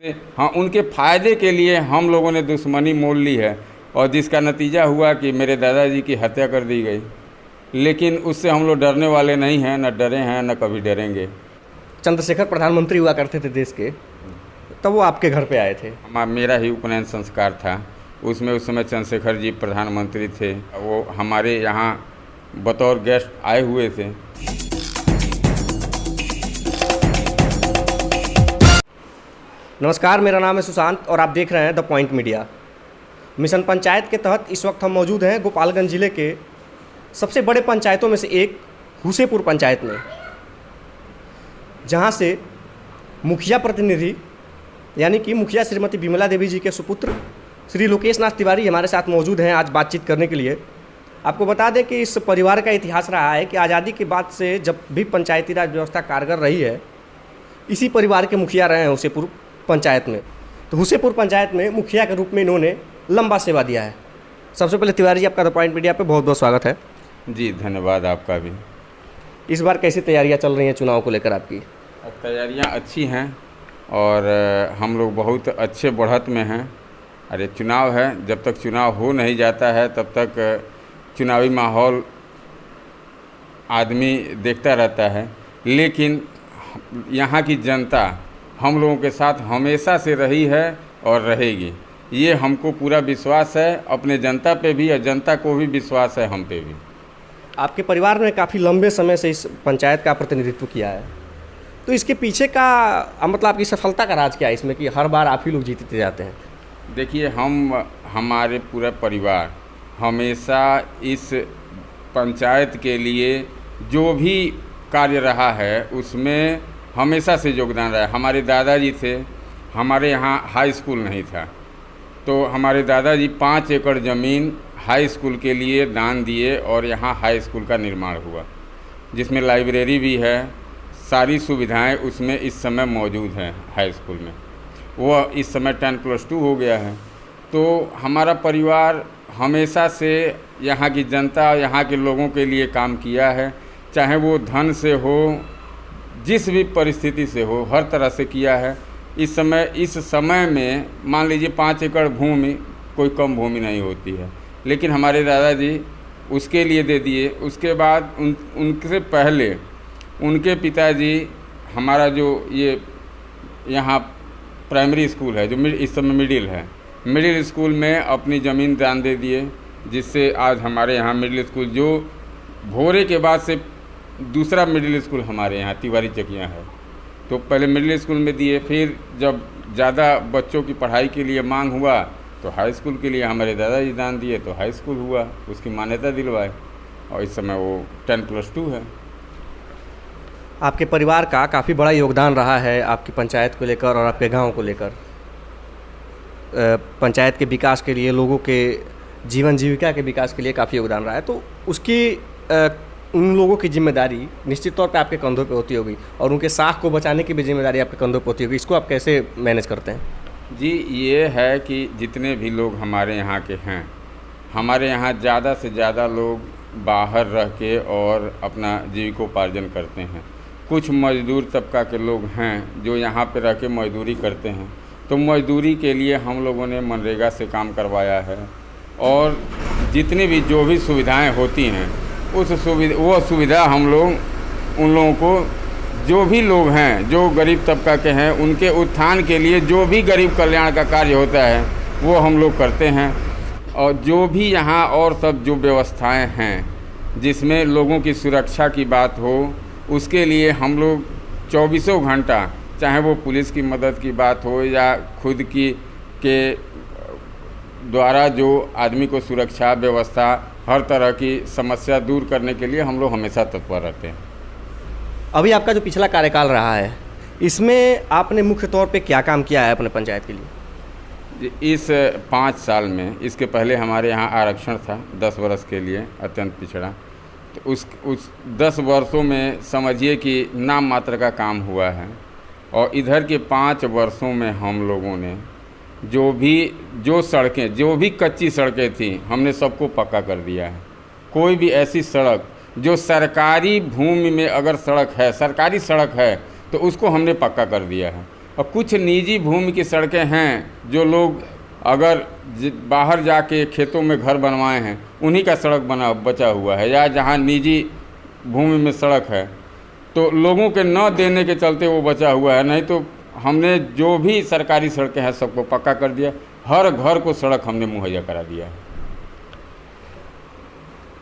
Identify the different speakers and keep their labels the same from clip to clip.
Speaker 1: हाँ, उनके फ़ायदे के लिए हम लोगों ने दुश्मनी मोल ली है और जिसका नतीजा हुआ कि मेरे दादाजी की हत्या कर दी गई। लेकिन उससे हम लोग डरने वाले नहीं हैं, न डरे हैं, न कभी डरेंगे।
Speaker 2: चंद्रशेखर प्रधानमंत्री हुआ करते थे देश के, तब वो आपके घर पे आए थे।
Speaker 1: मेरा ही उपनयन संस्कार था, उसमें उस समय चंद्रशेखर जी प्रधानमंत्री थे। वो हमारे यहाँ बतौर गेस्ट आए हुए थे।
Speaker 2: नमस्कार, मेरा नाम है सुशांत और आप देख रहे हैं the point media. Mission panchayat के तहत इस वक्त हम मौजूद हैं गोपालगंज ज़िले के सबसे बड़े पंचायतों में से एक हुसेपुर पंचायत में, जहां से मुखिया प्रतिनिधि यानी कि मुखिया श्रीमती विमला देवी जी के सुपुत्र श्री लोकेश नाथ तिवारी हमारे साथ मौजूद हैं आज बातचीत करने के लिए। आपको बता दें कि इस परिवार का इतिहास रहा है कि आज़ादी के बाद से जब भी पंचायती राज व्यवस्था कारगर रही है, इसी परिवार के मुखिया रहे हैं हुसेपुर पंचायत में। तो हुसेपुर पंचायत में मुखिया के रूप में इन्होंने लंबा सेवा दिया है। सबसे पहले तिवारी जी, आपका द पॉइंट मीडिया पे बहुत बहुत स्वागत है।
Speaker 1: जी धन्यवाद, आपका भी।
Speaker 2: इस बार कैसी तैयारियां चल रही हैं चुनाव को लेकर आपकी?
Speaker 1: तैयारियां अच्छी हैं और हम लोग बहुत अच्छे बढ़त में हैं। अरे चुनाव है, जब तक चुनाव हो नहीं जाता है तब तक चुनावी माहौल आदमी देखता रहता है, लेकिन यहाँ की जनता हम लोगों के साथ हमेशा से रही है और रहेगी। ये हमको पूरा विश्वास है, अपने जनता पे भी और जनता को भी विश्वास है हम पे भी।
Speaker 2: आपके परिवार ने काफ़ी लंबे समय से इस पंचायत का प्रतिनिधित्व किया है, तो इसके पीछे का मतलब आपकी सफलता का राज क्या है इसमें कि हर बार आप ही लोग जीतते जाते हैं?
Speaker 1: देखिए, हमारे पूरा परिवार हमेशा इस पंचायत के लिए जो भी कार्य रहा है उसमें हमेशा से योगदान रहा है। हमारे दादाजी थे, हमारे यहाँ हाई स्कूल नहीं था, तो हमारे दादाजी 5 एकड़ ज़मीन हाई स्कूल के लिए दान दिए और यहाँ हाई स्कूल का निर्माण हुआ, जिसमें लाइब्रेरी भी है, सारी सुविधाएं उसमें इस समय मौजूद हैं। हाई स्कूल में वो इस समय 10+2 हो गया है। तो हमारा परिवार हमेशा से यहाँ की जनता, यहाँ के लोगों के लिए काम किया है, चाहे वो धन से हो, जिस भी परिस्थिति से हो, हर तरह से किया है। इस समय में मान लीजिए 5 एकड़ भूमि कोई कम भूमि नहीं होती है, लेकिन हमारे दादाजी उसके लिए दे दिए। उसके बाद उनसे पहले उनके पिताजी हमारा जो ये यहाँ प्राइमरी स्कूल है, जो इस समय मिडिल है, मिडिल स्कूल में अपनी ज़मीन दान दे दिए, जिससे आज हमारे यहाँ मिडिल स्कूल, जो भोरे के बाद से दूसरा मिडिल स्कूल हमारे यहाँ तिवारी चकिया है, तो पहले मिडिल स्कूल में दिए। फिर जब ज़्यादा बच्चों की पढ़ाई के लिए मांग हुआ तो हाई स्कूल के लिए हमारे दादाजी दान दिए, तो हाई स्कूल हुआ, उसकी मान्यता दिलवाए और इस समय वो 10+2 है।
Speaker 2: आपके परिवार का काफ़ी बड़ा योगदान रहा है आपकी पंचायत को लेकर और आपके गांव को लेकर। पंचायत के विकास के लिए, लोगों के जीवन जीविका के विकास के लिए काफ़ी योगदान रहा है, तो उसकी उन लोगों की जिम्मेदारी निश्चित तौर पे आपके कंधों पे होती होगी और उनके साख को बचाने की भी जिम्मेदारी आपके कंधों पे होती होगी। इसको आप कैसे मैनेज करते हैं?
Speaker 1: जी, ये है कि जितने भी लोग हमारे यहाँ के हैं, हमारे यहाँ ज़्यादा से ज़्यादा लोग बाहर रह के और अपना जीविकोपार्जन करते हैं। कुछ मजदूर तबका के लोग हैं जो यहाँ पे रह के मजदूरी करते हैं, तो मजदूरी के लिए हम लोगों ने मनरेगा से काम करवाया है और जितनी भी जो भी सुविधाएं होती हैं वो सुविधा हम लोग उन लोगों को, जो भी लोग हैं जो गरीब तबका के हैं, उनके उत्थान के लिए जो भी गरीब कल्याण का कार्य होता है वो हम लोग करते हैं। और जो भी यहाँ और सब जो व्यवस्थाएं हैं जिसमें लोगों की सुरक्षा की बात हो, उसके लिए हम लोग 24 घंटा, चाहे वो पुलिस की मदद की बात हो या खुद की के द्वारा जो आदमी को सुरक्षा व्यवस्था, हर तरह की समस्या दूर करने के लिए हम लोग हमेशा तत्पर रहते हैं।
Speaker 2: अभी आपका जो पिछला कार्यकाल रहा है, इसमें आपने मुख्य तौर पे क्या काम किया है अपने पंचायत के लिए?
Speaker 1: इस 5 साल में, इसके पहले हमारे यहाँ आरक्षण था 10 वर्ष के लिए, अत्यंत पिछड़ा, तो उस 10 वर्षों में समझिए कि नाम मात्र का काम हुआ है। और इधर के 5 वर्षों में हम लोगों ने जो सड़कें, जो भी कच्ची सड़कें थी, हमने सबको पक्का कर दिया है। कोई भी ऐसी सड़क जो सरकारी भूमि में अगर सड़क है, सरकारी सड़क है, तो उसको हमने पक्का कर दिया है। और कुछ निजी भूमि की सड़कें हैं जो लोग अगर बाहर जाके खेतों में घर बनवाए हैं उन्हीं का सड़क बचा हुआ है, या जहाँ निजी भूमि में सड़क है तो लोगों के न देने के चलते वो बचा हुआ है। नहीं तो हमने जो भी सरकारी सड़कें हैं सबको पक्का कर दिया, हर घर को सड़क हमने मुहैया करा दिया है।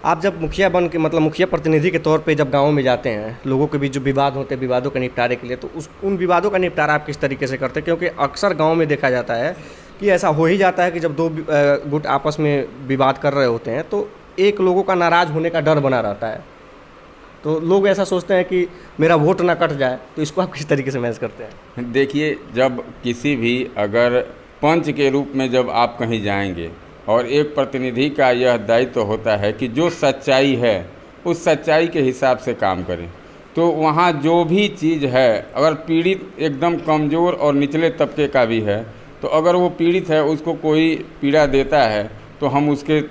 Speaker 2: आप जब मुखिया बन के मतलब मुखिया प्रतिनिधि के तौर पे जब गाँव में जाते हैं, लोगों के बीच जो विवाद होते हैं, विवादों के निपटारे के लिए, तो उन विवादों का निपटारा आप किस तरीके से करते हैं? क्योंकि अक्सर गाँव में देखा जाता है कि ऐसा हो ही जाता है कि जब दो गुट आपस में विवाद कर रहे होते हैं तो एक लोगों का नाराज़ होने का डर बना रहता है, तो लोग ऐसा सोचते हैं कि मेरा वोट ना कट जाए, तो इसको आप किस तरीके से मैनेज करते हैं?
Speaker 1: देखिए, जब किसी भी अगर पंच के रूप में जब आप कहीं जाएंगे और एक प्रतिनिधि का यह दायित्व होता है कि जो सच्चाई है उस सच्चाई के हिसाब से काम करें, तो वहाँ जो भी चीज़ है, अगर पीड़ित एकदम कमज़ोर और निचले तबके का भी है तो अगर वो पीड़ित है, उसको कोई पीड़ा देता है तो हम उसके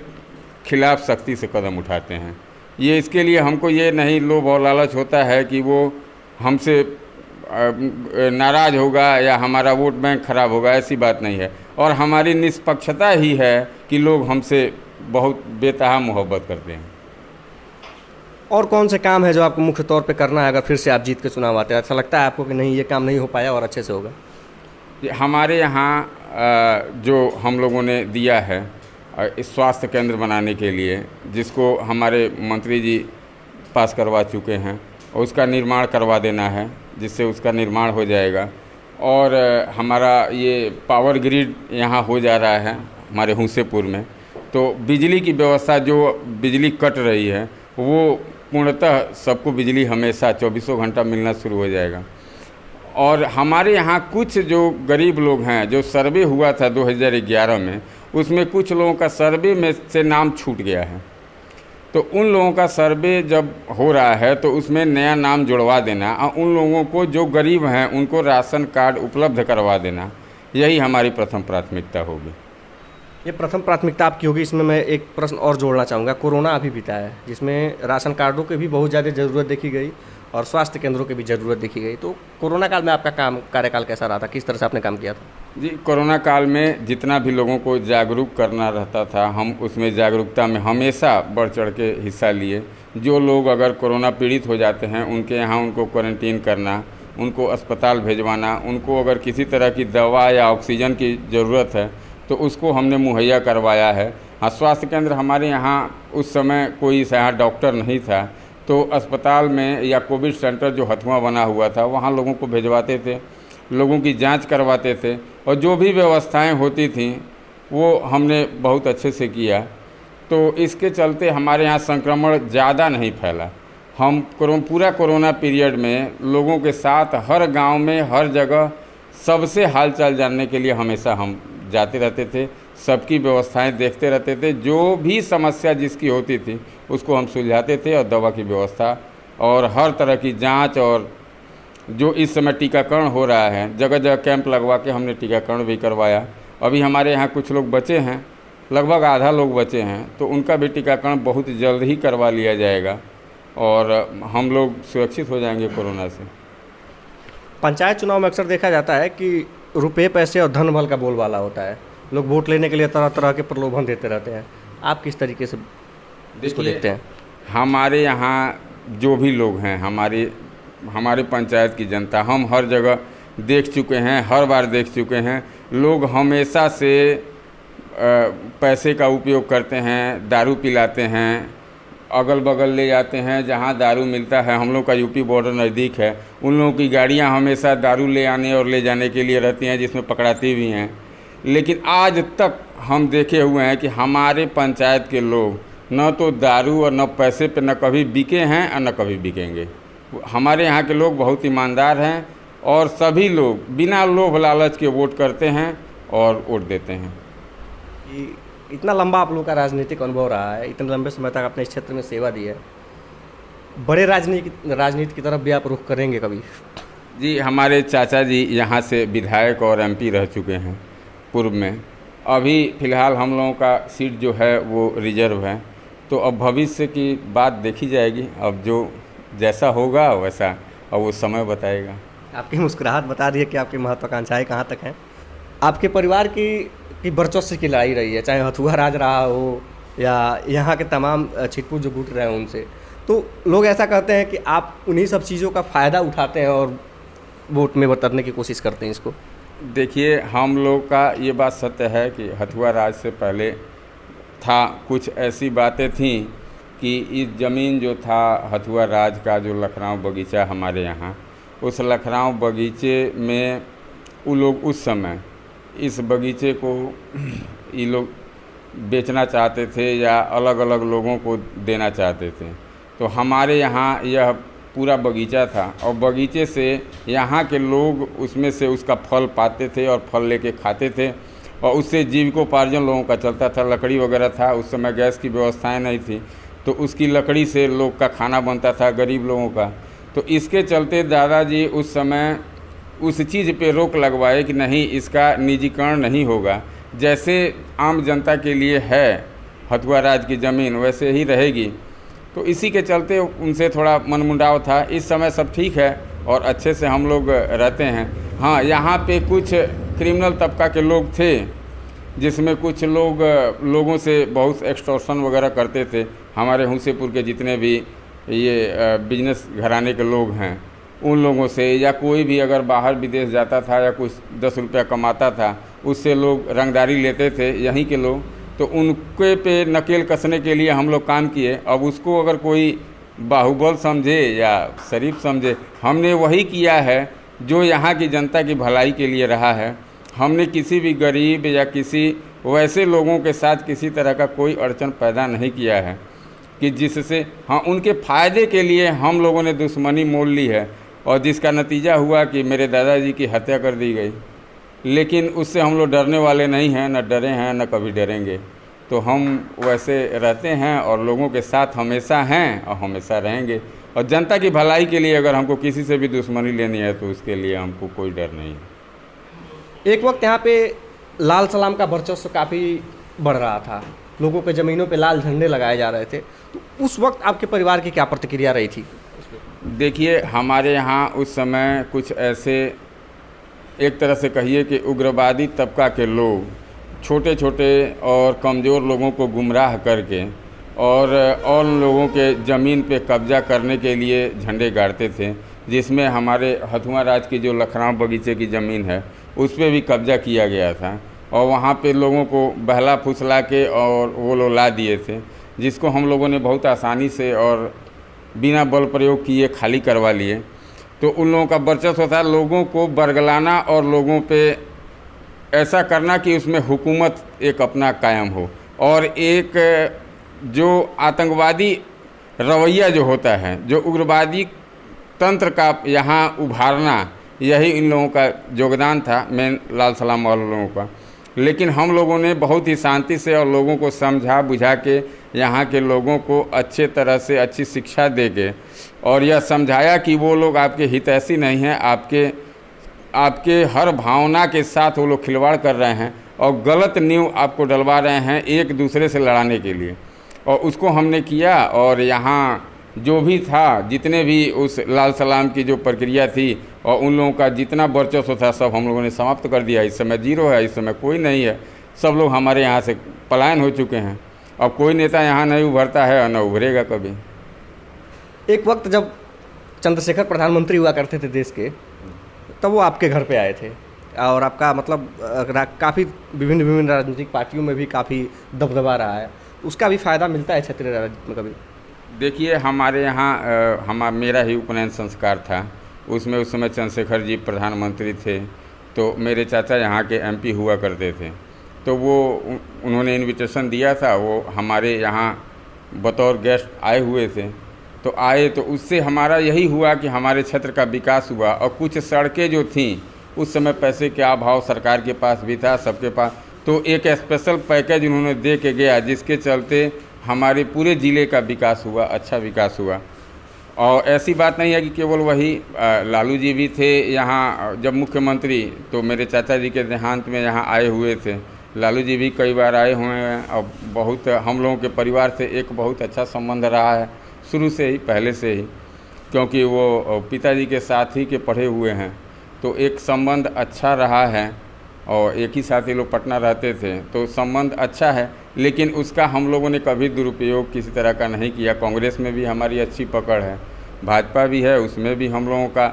Speaker 1: खिलाफ़ सख्ती से कदम उठाते हैं। ये इसके लिए हमको ये नहीं लोभ और लालच होता है कि वो हमसे नाराज़ होगा या हमारा वोट बैंक खराब होगा, ऐसी बात नहीं है। और हमारी निष्पक्षता ही है कि लोग हमसे बहुत बेतहा मोहब्बत करते हैं।
Speaker 2: और कौन से काम है जो आपको मुख्य तौर पे करना है अगर फिर से आप जीत के चुनाव आते हैं? ऐसा लगता है आपको कि नहीं, ये काम नहीं हो पाया और अच्छे से होगा?
Speaker 1: हमारे यहाँ जो हम लोगों ने दिया है इस स्वास्थ्य केंद्र बनाने के लिए, जिसको हमारे मंत्री जी पास करवा चुके हैं, और उसका निर्माण करवा देना है, जिससे उसका निर्माण हो जाएगा। और हमारा ये पावर ग्रिड यहाँ हो जा रहा है हमारे हुसेपुर में, तो बिजली की व्यवस्था, जो बिजली कट रही है वो पूर्णतः सबको बिजली हमेशा 24 घंटा मिलना शुरू हो जाएगा। और हमारे यहाँ कुछ जो गरीब लोग हैं, जो सर्वे हुआ था 2011 में, उसमें कुछ लोगों का सर्वे में से नाम छूट गया है, तो उन लोगों का सर्वे जब हो रहा है तो उसमें नया नाम जुड़वा देना और उन लोगों को जो गरीब हैं उनको राशन कार्ड उपलब्ध करवा देना, यही हमारी प्रथम प्राथमिकता होगी।
Speaker 2: ये प्रथम प्राथमिकता आपकी होगी। इसमें मैं एक प्रश्न और जोड़ना चाहूँगा। कोरोना अभी बीता है, जिसमें राशन कार्डों की भी बहुत ज़्यादा ज़रूरत देखी गई और स्वास्थ्य केंद्रों की भी ज़रूरत देखी गई, तो कोरोना काल में आपका कार्यकाल कैसा रहा था? किस तरह से आपने काम किया था?
Speaker 1: जी, कोरोना काल में जितना भी लोगों को जागरूक करना रहता था, हम उसमें जागरूकता में हमेशा बढ़ चढ़ के हिस्सा लिए। जो लोग अगर कोरोना पीड़ित हो जाते हैं उनके यहाँ उनको क्वारंटीन करना, उनको अस्पताल भेजवाना, उनको अगर किसी तरह की दवा या ऑक्सीजन की ज़रूरत है तो उसको हमने मुहैया करवाया है। हाँ, स्वास्थ्य केंद्र हमारे यहाँ उस समय कोई यहाँ डॉक्टर नहीं था, तो अस्पताल में या कोविड सेंटर जो हथुआ बना हुआ था वहाँ लोगों को भिजवाते थे, लोगों की जांच करवाते थे, और जो भी व्यवस्थाएं होती थीं वो हमने बहुत अच्छे से किया। तो इसके चलते हमारे यहाँ संक्रमण ज़्यादा नहीं फैला। हम पूरा कोरोना पीरियड में लोगों के साथ हर गांव में, हर जगह सबसे हालचाल जानने के लिए हमेशा हम जाते रहते थे, सबकी व्यवस्थाएं देखते रहते थे। जो भी समस्या जिसकी होती थी उसको हम सुलझाते थे, और दवा की व्यवस्था और हर तरह की जांच, और जो इस समय टीकाकरण हो रहा है, जगह जगह कैंप लगवा के हमने टीकाकरण भी करवाया। अभी हमारे यहाँ कुछ लोग बचे हैं, लगभग आधा लोग बचे हैं, तो उनका भी टीकाकरण बहुत जल्द ही करवा लिया जाएगा और हम लोग सुरक्षित हो जाएंगे कोरोना से।
Speaker 2: पंचायत चुनाव में अक्सर देखा जाता है कि रुपये, पैसे और धन बल का बोलबाला होता है। लोग वोट लेने के लिए तरह तरह के प्रलोभन देते रहते हैं। आप किस तरीके से इसको देखते हैं?
Speaker 1: हमारे यहाँ जो भी लोग हैं, हमारे पंचायत की जनता, हम हर जगह देख चुके हैं, हर बार देख चुके हैं। लोग हमेशा से पैसे का उपयोग करते हैं, दारू पिलाते हैं, अगल बगल ले जाते हैं जहाँ दारू मिलता है। हम लोग का यूपी बॉर्डर नज़दीक है, उन लोगों की गाड़ियाँ हमेशा दारू ले आने और ले जाने के लिए रहती हैं, जिसमें पकड़ाती भी हैं। लेकिन आज तक हम देखे हुए हैं कि हमारे पंचायत के लोग न तो दारू और न पैसे पे न कभी बिके हैं और न कभी बिकेंगे। हमारे यहाँ के लोग बहुत ईमानदार हैं और सभी लोग बिना लोभ लालच के वोट करते हैं और वोट देते हैं।
Speaker 2: इतना लंबा आप लोगों का राजनीतिक अनुभव रहा है, इतने लंबे समय तक आपने इस क्षेत्र में सेवा दी है, बड़े राजनीति की तरफ भी आप रुख करेंगे कभी?
Speaker 1: जी, हमारे चाचा जी यहाँ से विधायक और एमपी रह चुके हैं पूर्व में। अभी फ़िलहाल हम लोगों का सीट जो है वो रिजर्व है, तो अब भविष्य की बात देखी जाएगी। अब जो जैसा होगा वैसा अब वो समय बताएगा।
Speaker 2: आपकी मुस्कुराहट बता रही है कि आपकी महत्वाकांक्षाएं कहाँ तक हैं। आपके परिवार की वर्चस्व की लड़ाई रही है, चाहे हथुआ राज रहा हो या यहाँ के तमाम छिटपुट जो गुट रहे हैं उनसे, तो लोग ऐसा कहते हैं कि आप उन्हीं सब चीज़ों का फ़ायदा उठाते हैं और वोट में बतरने की कोशिश करते हैं इसको।
Speaker 1: देखिए, हम लोग का ये बात सत्य है कि हथुआ राज से पहले था, कुछ ऐसी बातें थीं कि इस ज़मीन जो था हथुआ राज का, जो लखनऊ बगीचा हमारे यहाँ, उस लखनऊ बगीचे में वो लोग उस समय इस बगीचे को ये लोग बेचना चाहते थे या अलग अलग लोगों को देना चाहते थे। तो हमारे यहाँ यह पूरा बगीचा था और बगीचे से यहाँ के लोग उसमें से उसका फल पाते थे और फल लेके खाते थे और उससे जीविकोपार्जन लोगों का चलता था। लकड़ी वगैरह था, उस समय गैस की व्यवस्थाएं नहीं थी, तो उसकी लकड़ी से लोग का खाना बनता था, गरीब लोगों का। तो इसके चलते दादाजी उस समय उस चीज़ पे रोक लगवाए कि नहीं, इसका निजीकरण नहीं होगा, जैसे आम जनता के लिए है हथुआ राज की ज़मीन वैसे ही रहेगी। तो इसी के चलते उनसे थोड़ा मनमुटाव था। इस समय सब ठीक है और अच्छे से हम लोग रहते हैं। हाँ, यहाँ पे कुछ क्रिमिनल तबका के लोग थे, जिसमें कुछ लोगों से बहुत एक्सटॉर्शन वगैरह करते थे। हमारे हुसैनपुर के जितने भी ये बिजनेस घराने के लोग हैं, उन लोगों से, या कोई भी अगर बाहर विदेश जाता था या कुछ 10 रुपया कमाता था, उससे लोग रंगदारी लेते थे यहीं के लोग। तो उनके पे नकेल कसने के लिए हम लोग काम किए। अब उसको अगर कोई बाहुबल समझे या शरीफ समझे, हमने वही किया है जो यहाँ की जनता की भलाई के लिए रहा है। हमने किसी भी गरीब या किसी वैसे लोगों के साथ किसी तरह का कोई अड़चन पैदा नहीं किया है कि जिससे, हाँ, उनके फ़ायदे के लिए हम लोगों ने दुश्मनी मोल ली है और जिसका नतीजा हुआ कि मेरे दादाजी की हत्या कर दी गई। लेकिन उससे हम लोग डरने वाले नहीं हैं, न डरे हैं न कभी डरेंगे। तो हम वैसे रहते हैं और लोगों के साथ हमेशा हैं और हमेशा रहेंगे। और जनता की भलाई के लिए अगर हमको किसी से भी दुश्मनी लेनी है तो उसके लिए हमको कोई डर नहीं है।
Speaker 2: एक वक्त यहाँ पे लाल सलाम का वर्चस्व काफ़ी बढ़ रहा था, लोगों के ज़मीनों पे लाल झंडे लगाए जा रहे थे, तो उस वक्त आपके परिवार की क्या प्रतिक्रिया रही थी?
Speaker 1: देखिए, हमारे यहाँ उस समय कुछ ऐसे, एक तरह से कहिए कि उग्रवादी तबका के लोग छोटे छोटे और कमज़ोर लोगों को गुमराह करके और लोगों के ज़मीन पे कब्ज़ा करने के लिए झंडे गाड़ते थे, जिसमें हमारे हथुआ राज की जो लखनऊ बगीचे की ज़मीन है उस पर भी कब्ज़ा किया गया था और वहाँ पे लोगों को बहला फुसला के और वो लोग ला दिए थे, जिसको हम लोगों ने बहुत आसानी से और बिना बल प्रयोग किए खाली करवा लिए। तो उन लोगों का वर्चस्व था लोगों को बरगलाना और लोगों पे ऐसा करना कि उसमें हुकूमत एक अपना कायम हो, और एक जो आतंकवादी रवैया जो होता है, जो उग्रवादी तंत्र का यहाँ उभारना, यही इन लोगों का योगदान था, मेन लाल सलाम वाले लोगों का। लेकिन हम लोगों ने बहुत ही शांति से और लोगों को समझा बुझा के, यहाँ के लोगों को अच्छे तरह से अच्छी शिक्षा दे के और यह समझाया कि वो लोग आपके हितैषी नहीं हैं, आपके हर भावना के साथ वो लोग खिलवाड़ कर रहे हैं और गलत नींव आपको डलवा रहे हैं एक दूसरे से लड़ाने के लिए। और उसको हमने किया और यहाँ जो भी था, जितने भी उस लाल सलाम की जो प्रक्रिया थी और उन लोगों का जितना वर्चस्व था सब हम लोगों ने समाप्त कर दिया। इस समय जीरो है, इस समय कोई नहीं है, सब लोग हमारे यहाँ से पलायन हो चुके हैं। अब कोई नेता यहाँ नहीं उभरता है और न उभरेगा कभी।
Speaker 2: एक वक्त जब चंद्रशेखर प्रधानमंत्री हुआ करते थे देश के, तब वो आपके घर पे आए थे और आपका मतलब काफ़ी विभिन्न राजनीतिक पार्टियों में भी काफ़ी दबदबा रहा है, उसका भी फ़ायदा मिलता है क्षेत्रीय राजनीति में कभी?
Speaker 1: देखिए, हमारे यहाँ मेरा ही उपनयन संस्कार था, उसमें उस समय चंद्रशेखर जी प्रधानमंत्री थे, तो मेरे चाचा यहाँ के एमपी हुआ करते थे, तो वो उन्होंने इनविटेशन दिया था, वो हमारे यहाँ बतौर गेस्ट आए हुए थे। तो आए तो उससे हमारा यही हुआ कि हमारे क्षेत्र का विकास हुआ और कुछ सड़कें जो थीं उस समय पैसे के अभाव सरकार के पास भी था, सबके पास, तो एक स्पेशल पैकेज उन्होंने दे के गया, जिसके चलते हमारे पूरे ज़िले का विकास हुआ, अच्छा विकास हुआ। और ऐसी बात नहीं है कि केवल वही, लालू जी भी थे यहाँ जब मुख्यमंत्री, तो मेरे चाचा जी के देहांत में यहाँ आए हुए थे, लालू जी भी कई बार आए हुए हैं और बहुत हम लोगों के परिवार से एक बहुत अच्छा संबंध रहा है शुरू से ही, पहले से ही। क्योंकि वो पिताजी के साथ ही के पढ़े हुए हैं, तो एक संबंध अच्छा रहा है और एक ही साथ ही लोग पटना रहते थे, तो संबंध अच्छा है। लेकिन उसका हम लोगों ने कभी दुरुपयोग किसी तरह का नहीं किया। कांग्रेस में भी हमारी अच्छी पकड़ है, भाजपा भी है, उसमें भी हम लोगों का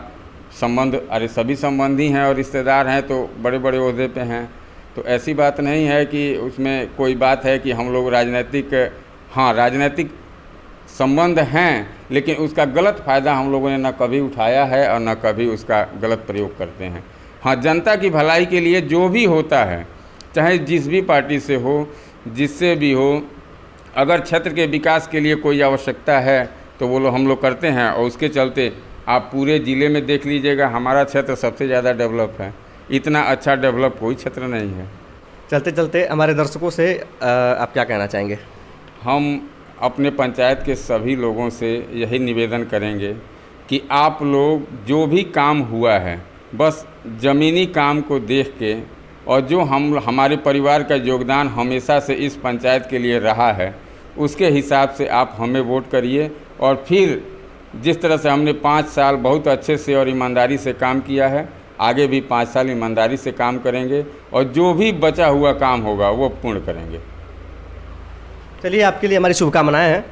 Speaker 1: संबंध, अरे सभी संबंधी हैं और रिश्तेदार हैं तो बड़े बड़े ओहदे पे हैं। तो ऐसी बात नहीं है कि उसमें कोई बात है कि हम लोग राजनीतिक, हाँ राजनीतिक संबंध हैं, लेकिन उसका गलत फ़ायदा हम लोगों ने न कभी उठाया है और न कभी उसका गलत प्रयोग करते हैं। हाँ, जनता की भलाई के लिए जो भी होता है, चाहे जिस भी पार्टी से हो, जिससे भी हो, अगर क्षेत्र के विकास के लिए कोई आवश्यकता है तो वो लोग हम लोग करते हैं। और उसके चलते आप पूरे ज़िले में देख लीजिएगा, हमारा क्षेत्र सबसे ज़्यादा डेवलप है। इतना अच्छा डेवलप कोई क्षेत्र नहीं है।
Speaker 2: चलते चलते हमारे दर्शकों से आप क्या कहना चाहेंगे?
Speaker 1: हम अपने पंचायत के सभी लोगों से यही निवेदन करेंगे कि आप लोग जो भी काम हुआ है, बस ज़मीनी काम को देख के, और जो हमारे परिवार का योगदान हमेशा से इस पंचायत के लिए रहा है, उसके हिसाब से आप हमें वोट करिए। और फिर जिस तरह से हमने 5 साल बहुत अच्छे से और ईमानदारी से काम किया है, आगे भी 5 साल ईमानदारी से काम करेंगे और जो भी बचा हुआ काम होगा वो पूर्ण करेंगे।
Speaker 2: चलिए, आपके लिए हमारी शुभकामनाएं हैं।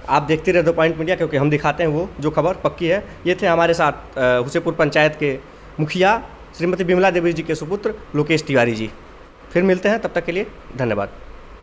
Speaker 2: आप देखते रहे 2 पॉइंट मीडिया, क्योंकि हम दिखाते हैं वो जो खबर पक्की है। ये थे हमारे साथ हुसेपुर पंचायत के मुखिया श्रीमती बिमला देवी जी के सुपुत्र लोकेश तिवारी जी। फिर मिलते हैं, तब तक के लिए धन्यवाद।